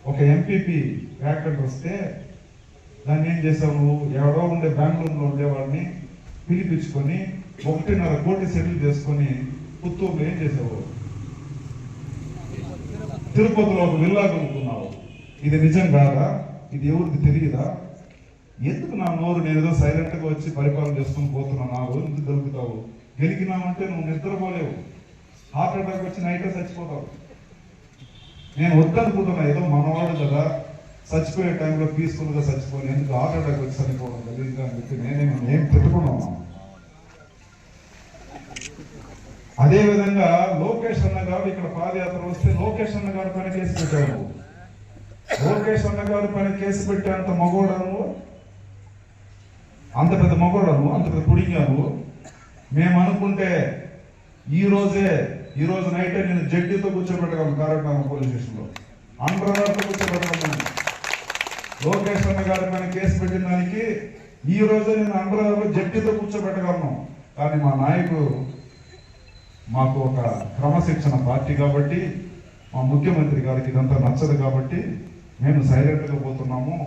ఒక MPP vacant వస్తే దాన్ని ఏం చేసావు నువ్వు? ఎవడో ఉండే బెంగళూరులో ఉండేవాడిని పిలిపించుకొని 1.5 కోటి సెటిల్ చేసుకొని పుత్తూరులో ఏం చేసావు? తిరుపతిలో ఒక విల్లా కొనుక్కున్నావు. ఇది నిజం కాదా? ఇది ఎవరికి తెలియదా? ఎందుకు నా నోరు? నేను ఏదో సైలెంట్ గా వచ్చి పరిపాలన చేసుకుని పోతున్నా, నా రోజు ఎందుకు దొరుకుతావు? గెలికినామంటే నువ్వు నిద్రపోలేవు, హార్ట్ అటాక్ వచ్చి నైటే చచ్చిపోతావు. నేను వద్దనుకుంటున్నా, ఏదో మనవాడు కదా చచ్చిపోయే టైంలో పీస్ఫుల్ గా చచ్చిపోయి ఎందుకు హార్ట్ అటాక్ వచ్చి చనిపోవడం తెలియదు అని చెప్పి నేనేం పెట్టుకున్నాను. అదే విధంగా లోకేష్ అన్న గారు ఇక్కడ పాదయాత్ర వస్తే లోకేష్ అన్న గారు పైన కేసు పెట్టావు. లోకేష్ అన్న గారు పైన కేసు పెట్టేంత మగోడను, అంత పెద్ద మగోడను, అంత పెద్ద పుడింగాను మేము అనుకుంటే ఈ రోజు నైటే నేను జడ్జితో కూర్చోబెట్టగలను. కారట్నామా పోలీస్ స్టేషన్లో అండర్తో కూర్చోబెట్టగలను. లోకేష్ అన్న గారి పైన కేసు పెట్టిన దానికి ఈ రోజే నేను అండర్లో జడ్జితో కూర్చోబెట్టగలను. కానీ మా నాయకుడు మాకు ఒక క్రమశిక్షణ పార్టీ కాబట్టి, మా ముఖ్యమంత్రి గారికి ఇదంతా నచ్చదు కాబట్టి మేము సైలెంట్గా పోతున్నాము.